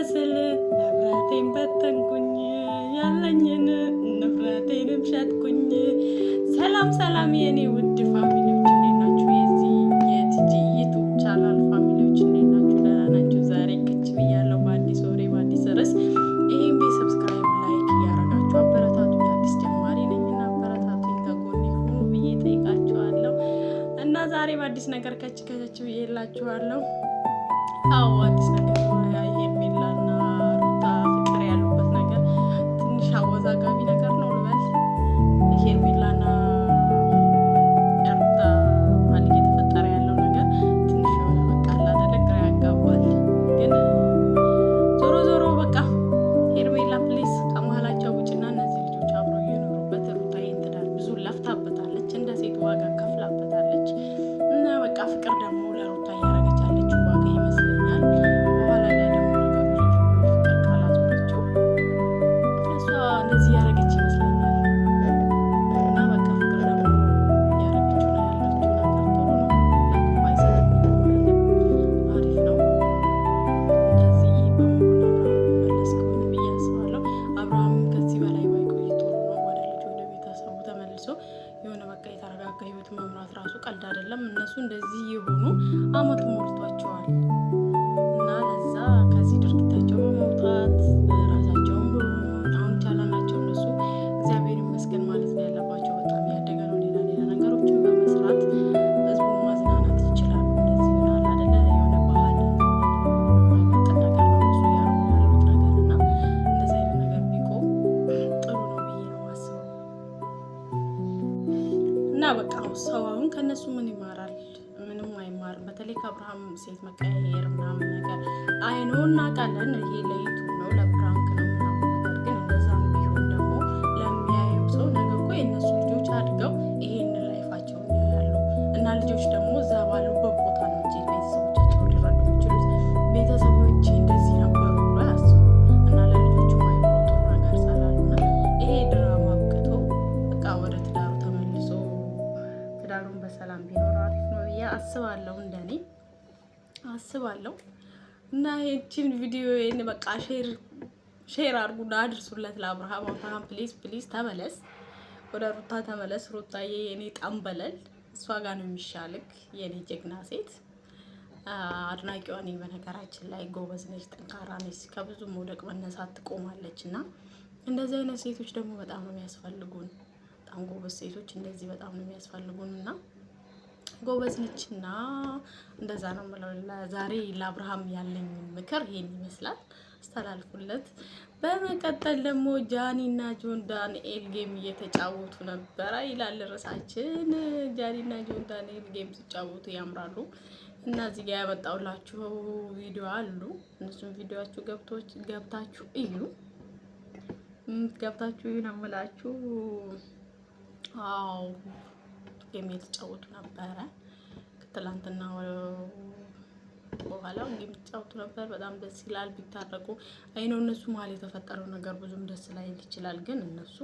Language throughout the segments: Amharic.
ስል መብራቴን በተንኩኝ ያለኝን ንብረቴንም ሸጥኩኝ። ሰላም ሰላም የኔ ውድ ፋሚሊዎች እንዴት ናችሁ? የዚህ የቲጂ ዩቲዩብ ቻናል ፋሚሊዎች እንዴት ናችሁ? ደህና ናችሁ? ዛሬ ከች ብያለሁ በአዲስ ወሬ በአዲስ ርዕስ። ይሄን ቤት ሰብስክራይብ ላይክ እያደረጋችሁ አበረታቱኝ። አዲስ ጀማሪ ነኝና አበረታቱኝ፣ ከጎኔ ሁኑ ብዬ ጠይቃችኋለሁ እና ዛሬ በአዲስ ነገር ከች ብዬላችኋለሁ። አዎ አዲስ ነገር ሄርሜላና ሩታ ፍቅር ያሉበት ነገር ትንሽ አወዛጋቢ ነገር ነው ልበል። ሄርሜላና ሩታ ማለት እየተፈጠረ ያለው ነገር ትንሽ የሆነ በቃ አላደለ ግራ ያጋባል። ግን ዞሮ ዞሮ በቃ ሄርሜላ ፕሊስ ከመሀላቸው ውጭና እነዚህ ልጆች አብረው እየኖሩበት ሩታ ይህን ትዳር ብዙ ለፍታበታለች፣ እንደ ሴት ዋጋ ከፍላበታለች እና በቃ ፍቅር ደግሞ ለሩታ እያደረገች ያለችው ዋጋ ይመስለኛል። በኋላ ላይ ደግሞ ነገሮች ፍቅር ካላዞረችው እሷ እንደዚህ ያደረገች ይመስለኛል እና በቃ ፍቅር ደግሞ እያደረገችው ነው ያለችው ነገር ጥሩ ነው። ለክፉ አይሰጥም፣ አሪፍ ነው። እንደዚህ በመሆን አብርሃም መለስ ከሆነ ብዬ አስባለሁ። አብርሃምም ከዚህ በላይ ባይቆይ ጥሩ ነው። ወደ ልጅ ወደ ቤተሰቡ ተመልሶ የሆነ በቃ የተረጋጋ ህይወት መምራት ራሱ ቀልድ አይደለም። እነሱ እንደዚህ የሆኑ አመት ሞልቷቸዋል እና ለዛ ከዚህ ድርጊታቸው በመውጣት ራሳቸውን አሁን ቻላናቸው እነሱ እግዚአብሔር ይመስገን ማለት ነው ያለባቸው። በጣም ያደገ ነው። ሌላ ሌላ ነገሮችን በመስራት ህዝቡን ማዝናናት ይችላሉ። እንደዚህ ይሆናል አይደለ? የሆነ ባህል የማይመጥን ነገር ነው እነሱ ያሉት ነገር እና እንደዚህ አይነት ነገር ቢቆም ጥሩ ነው ብዬ ነው ማስበው። እና በቃ ሰው አሁን ከነሱ ምን ይማራል? ምንም አይማርም። በተለይ ከአብርሃም ሴት መቀያየር ምናምን ነገር አይኖ እናውቃለን። ይሄ ለዩቱብ ነው ለፕራንክ ነው ምናምን ነገር ግን እንደዛም ቢሆን ደግሞ ለሚያየው ሰው ነገ እኮ የእነሱ ልጆች አድገው ይሄን ላይፋቸውን ያያሉ እና ልጆች ደግሞ እዛ ባሉበት ቦታ ነው እንጂ ቤተሰቦቻቸው ሊረዱ የሚችሉት ቤተሰቦች እንደዚህ ነበሩ ብሎ ያስቡ እና ለልጆቹ ማይምሮ ጥሩ ነገር ስላልሆነ ይሄ ድራማ አብቅቶ በቃ ወደ ትዳሩ ተመልሶ ትዳሩን በሰላም ቢኖር አሪፍ ነው ብዬ አስባለሁ። እንደኔ አስባለሁ እና ይህችን ቪዲዮ በቃ ሼር አድርጉና አድርሱለት ለአብርሃም። አብርሃም ፕሊዝ ፕሊዝ ተመለስ፣ ወደ ሩታ ተመለስ። ሩታዬ የኔ ጠንበለል፣ እሷ ጋር ነው የሚሻልክ የኔ ጀግና ሴት። አድናቂዋ ነኝ በነገራችን ላይ። ጎበዝ ነች፣ ጠንካራ ነች፣ ከብዙ መውደቅ መነሳት ትቆማለች እና እንደዚህ አይነት ሴቶች ደግሞ በጣም ነው የሚያስፈልጉን። በጣም ጎበዝ ሴቶች እንደዚህ በጣም ነው የሚያስፈልጉን እና ጎበዝ ነችና እንደዛ ነው የምለው። ዛሬ ለአብርሃም ያለኝ ምክር ይሄን ይመስላል፣ አስተላልፉለት። በመቀጠል ደግሞ ጃኒና ጆን ዳንኤል ጌም እየተጫወቱ ነበረ ይላል ርዕሳችን። ጃኒና ጆን ዳንኤል ጌም ሲጫወቱ ያምራሉ እና እዚህ ጋር ያመጣሁላችሁ ቪዲዮ አሉ። እነሱም ቪዲዮአችሁ ገብታችሁ እዩ፣ ገብታችሁ ነው የምላችሁ። አዎ ጌም የተጫወቱ ነበረ። ከትላንትና በኋላ ጌም የተጫወቱ ነበር። በጣም ደስ ይላል ቢታረቁ። አይነው እነሱ መሀል የተፈጠረው ነገር ብዙም ደስ ላይል ይችላል፣ ግን እነሱ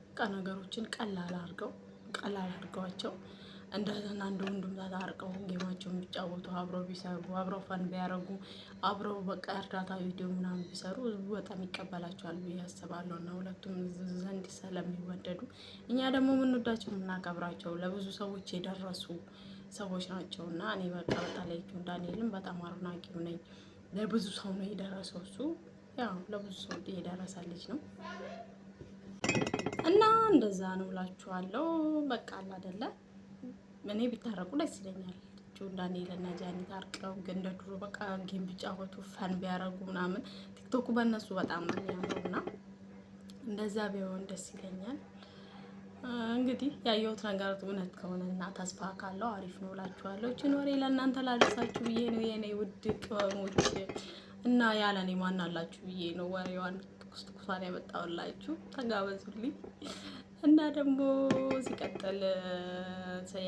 በቃ ነገሮችን ቀላል አድርገዋቸው እንደዛና እንደ ወንድም ታርቀው ጌማቸውን ቢጫወቱ አብረው ቢሰሩ አብረው ፈን ቢያረጉ አብረው በቃ እርዳታ ቪዲዮ ምናምን ቢሰሩ ህዝቡ በጣም ይቀበላቸዋል ብዬ አስባለሁ። እና ሁለቱም ዘንድ ስለሚወደዱ እኛ ደግሞ የምንወዳቸው የምናከብራቸው ለብዙ ሰዎች የደረሱ ሰዎች ናቸው እና እኔ በቃ በተለይ ጆን ዳንኤልም በጣም አድናቂው ነኝ። ለብዙ ሰው ነው የደረሰው። እሱ ያው ለብዙ ሰው የደረሰ ልጅ ነው እና እንደዛ ነው እላችኋለሁ። በቃ አለ አይደለ? እኔ ቢታረቁ ደስ ይለኛል። ጆን ዳንኤል እና ጃኒ ታርቀው ግን እንደ ድሮ በቃ ጌም ቢጫወቱ ፈን ቢያረጉ ምናምን ቲክቶኩ በእነሱ በጣም ነው የሚያምረው እና እንደዛ ቢሆን ደስ ይለኛል። እንግዲህ ያየሁት ነገር እውነት ከሆነ እና ተስፋ ካለው አሪፍ ነው እላችኋለሁ። እችን ወሬ ለእናንተ ላደርሳችሁ ብዬ ነው የኔ ውድ ቅመሞች እና ያለኔ ማን አላችሁ ብዬ ነው ወሬዋን ኩስኩሳን ያመጣሁላችሁ። ተጋበዙልኝ እና ደግሞ ሲቀጥል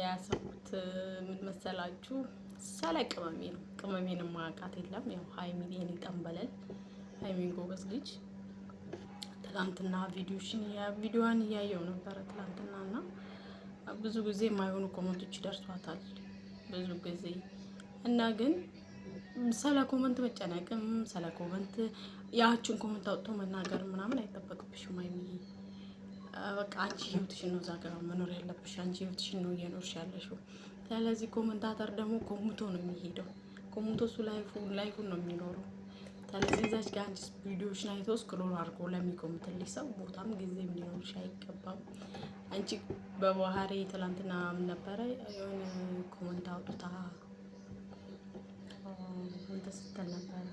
ያሰብኩት ምን መሰላችሁ? ሰለ ቅመሜ ነው። ቅመሜን ማቃት የለም። ያው ሃይሚን የኔ ጠንበለል ሃይሚን ጎበዝ ልጅ ትላንትና ቪዲዮዋን እያየው ነበረ ትላንትናና ብዙ ጊዜ የማይሆኑ ኮመንቶች ደርሷታል ብዙ ጊዜ እና ግን ስለ ኮመንት መጨነቅም ስለ ኮመንት ያችን ኮመንት አውጥቶ መናገር ምናምን አይጠበቅብሽም ሀይሚዬ። በቃ አንቺ ህይወትሽን ነው እዛ ጋር መኖር ያለብሽ፣ አንቺ ህይወትሽን ነው እየኖርሽ ያለሽው። ስለዚህ ኮመንታተር ደግሞ ኮሙቶ ነው የሚሄደው፣ ኮሙቶ እሱ ላይፉን ነው የሚኖረው። ስለዚህ እዛች ጋር አንቺ ቪዲዮዎችን አይቶ ስክሮል አድርጎ ለሚኮምትልሽ ሰው ቦታም ጊዜም ሊኖርሽ አይገባም። አንቺ በባህሪ ትላንትና ምን ነበረ የሆነ ኮመንት አውጥታ እንትን ስትል ነበረ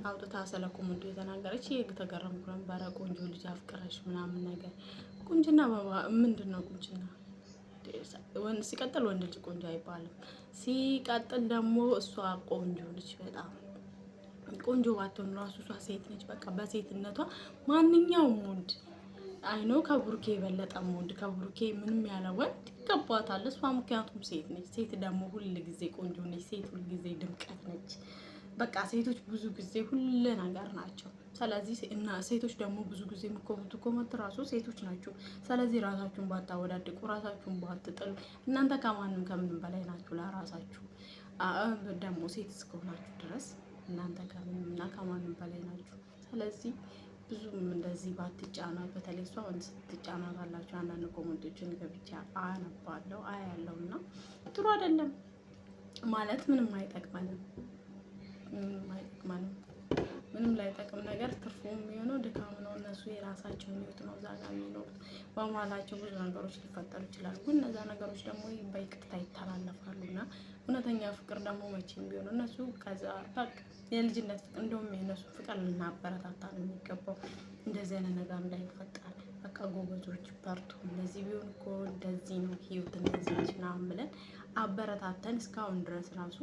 አውጥታ ስለ ኮመንቱ የተናገረች የተገረምኩ ነበረ። ቆንጆ ልጅ አፍቅረሽ ምናምን ነገር ቁንጅና ምንድን ነው ቁንጅና? ሲቀጥል ወንድ ልጅ ቆንጆ አይባልም። ሲቀጥል ደግሞ እሷ ቆንጆ ልጅ በጣም ቆንጆ ባትሆን ራሱ እሷ ሴት ነች። በቃ በሴትነቷ ማንኛውም ወንድ አይኖ ከብሩኬ የበለጠም ወንድ ከብሩኬ ምንም ያለ ወንድ ይገባታል እሷ፣ ምክንያቱም ሴት ነች። ሴት ደግሞ ሁል ጊዜ ቆንጆ ነች። ሴት ሁል ጊዜ ድምቀት ነች። በቃ ሴቶች ብዙ ጊዜ ሁሉ ነገር ናቸው። ስለዚህ እና ሴቶች ደግሞ ብዙ ጊዜ የሚኮመቱ ኮመንት ራሱ ሴቶች ናቸው። ስለዚህ ራሳችሁን ባታወዳድቁ፣ ራሳችሁን ባትጥሉ። እናንተ ከማንም ከምንም በላይ ናችሁ ለራሳችሁ። ደግሞ ሴት እስከሆናችሁ ድረስ እናንተ ከምንም እና ከማንም በላይ ናችሁ። ስለዚህ ብዙም እንደዚህ ባትጫና፣ በተለይ እሷ ወንድ ስትጫና ካላችሁ አንዳንድ ኮመንቶችን ገብቻ አነባለሁ አያለሁ እና ጥሩ አይደለም ማለት ምንም አይጠቅመንም። ምንም ላይጠቅም ነገር ትርፉ የሚሆነው ድካም ነው። እነሱ የራሳቸውን ህይወት ነው እዛ ጋር የሚኖሩት። በመሀላቸው ብዙ ነገሮች ሊፈጠሩ ይችላሉ፣ ግን እነዛ ነገሮች ደግሞ በይቅርታ ይተላለፋሉ እና እውነተኛ ፍቅር ደግሞ መቼም ቢሆን እነሱ ከዛ በቃ የልጅነት ፍቅር እንደውም የእነሱ ፍቅር ልናበረታታ ነው የሚገባው። እንደዚህ አይነት ነገር እንዳይፈጠር በቃ ጎበዞች በርቱ፣ እንደዚህ ቢሆን እኮ እንደዚህ ነው ህይወት እንደዚህ ነች ምናምን ብለን አበረታተን እስካሁን ድረስ ራሱ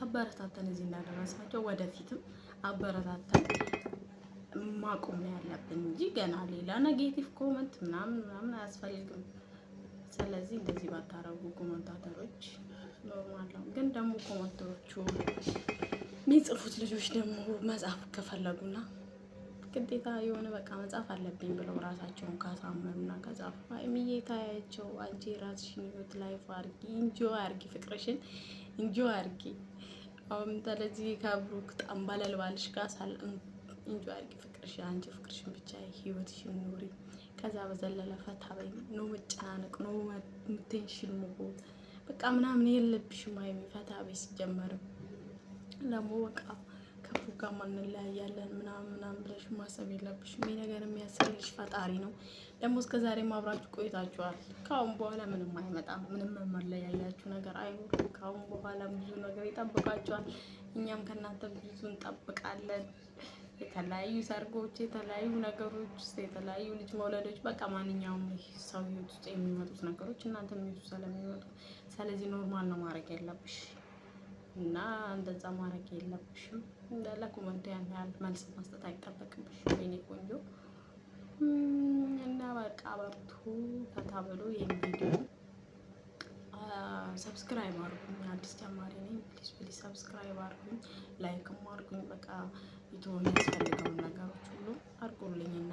አበረታተን እዚህ እንዳደረስናቸው ወደፊትም አበረታተን ማቆም ነው ያለብን እንጂ ገና ሌላ ኔጌቲቭ ኮመንት ምናምን አያስፈልግም። ስለዚህ እንደዚህ ባታረጉ ኮመንታተሮች ኖርማል ነው። ግን ደግሞ ኮመንቶቹ የሚጽፉት ልጆች ደግሞ መጻፍ ከፈለጉና ግዴታ የሆነ በቃ መጻፍ አለብኝ ብለው ራሳቸውን ካሳመኑና ከጻፉ ሀይሚዬ ታያቸው፣ አንቺ ራስሽን ህይወት ላይፍ አርጊ፣ ኢንጆይ አርጊ፣ ፍቅርሽን ኢንጆይ አርጊ። አሁን ስለዚህ ከብሩክ ጠንባለል ባልሽ ጋር ኢንጆይ አርጊ ፍቅርሽን፣ አንቺ ፍቅርሽን ብቻ ህይወትሽን ኑሪ። ከዛ በዘለለ ፈታ በይ። ኖ መጨናነቅ፣ ኖ ቴንሽን መሆን በቃ ምናምን የለብሽም ሀይሚ። ፈታ በይ። ሲጀመርም ደግሞ በቃ ከብሩክ ጋር እንለያያለን ምናምን ብለሽ ማሰብ የለብሽም። ይሄ ነገር የሚያስብልሽ ፈጣሪ ነው። ደግሞ እስከዛሬ አብራችሁ ቆይታችኋል። ከአሁን በኋላ ምንም አይመጣም። ምንም መለያያችሁ ነገር አይኖርም። ከአሁን በኋላ ብዙ ነገር ይጠብቃችኋል። እኛም ከእናንተ ብዙ እንጠብቃለን። የተለያዩ ሰርጎች፣ የተለያዩ ነገሮች፣ የተለያዩ ልጅ መውለዶች፣ በቃ ማንኛውም ሰው ህይወት ውስጥ የሚመጡት ነገሮች እናንተ የሚይዙ ስለሚመጡ፣ ስለዚህ ኖርማል ነው ማድረግ ያለብሽ እና እንደዛ ማድረግ የለብሽም። ለኮመንቱ ያን ያህል መልስ መስጠት አይጠበቅብሽም የኔ ቆንጆ። እና በቃ በርቱ፣ ፈታ ብሎ ይሄን ቪዲዮ ሰብስክራይብ አድርጉኝ። አዲስ ጀማሪ ነኝ። ፕሊዝ ሰብስክራይብ አድርጉኝ፣ ላይክም አድርጉኝ። በቃ ዩቲዩብ የሚያስፈልገውን ነገሮች ሁሉ አድርጉልኝና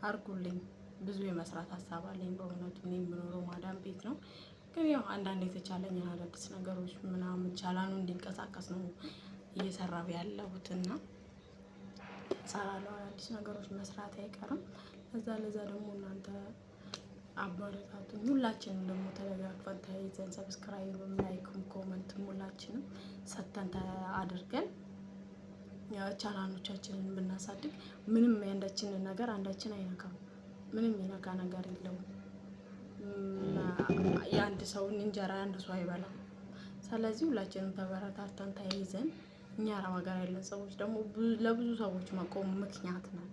አድርጉልኝ። ብዙ የመስራት ሀሳብ አለኝ በእውነቱ። እኔ የምኖረው ማዳም ቤት ነው፣ ግን ያው አንዳንድ የተቻለኝን አዳዲስ ነገሮች ምናምን ቻላኑ እንዲንቀሳቀስ ነው እየሰራሁ ያለሁትና ሰራለው። አዳዲስ ነገሮች መስራት አይቀርም። ለዛ ደግሞ እናንተ አበረታቱኝ። ሁላችንም ደግሞ ተደጋግፈን ተያይዘን ሰብስክራይብም ላይክም ኮመንትም ሁላችንም ሰተን አድርገን ቻናሎቻችንን ብናሳድግ ምንም የአንዳችንን ነገር አንዳችን አይነካም። ምንም የነካ ነገር የለውም። የአንድ ሰውን እንጀራ የአንድ ሰው አይበላም። ስለዚህ ሁላችንም ተበረታተን ተያይዘን እኛ አረብ ሀገር ያለን ሰዎች ደግሞ ለብዙ ሰዎች መቆም ምክንያት ነን።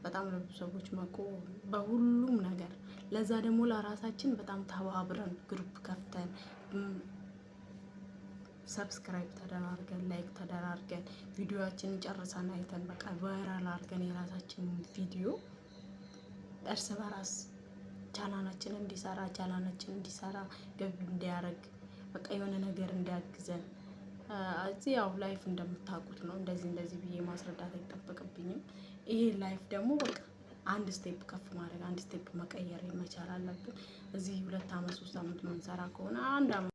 በጣም ለብዙ ሰዎች መቆም በሁሉም ነገር። ለዛ ደግሞ ለራሳችን በጣም ተባብረን ግሩፕ ከፍተን ሰብስክራይብ ተደራርገን ላይክ ተደራርገን ቪዲዮአችንን ጨርሰን አይተን በቃ ቫይራል አድርገን የራሳችንን ቪዲዮ እርስ በራስ ቻናላችን እንዲሰራ ገቢ እንዲያደርግ በቃ የሆነ ነገር እንዲያግዘን። እዚህ ያው ላይፍ እንደምታውቁት ነው። እንደዚህ ብዬ ማስረዳት አይጠበቅብኝም። ይሄ ላይፍ ደግሞ በቃ አንድ ስቴፕ ከፍ ማድረግ አንድ ስቴፕ መቀየር መቻል አለብን። እዚህ 2 አመት 3 አመት የምንሰራ ከሆነ 1 አመት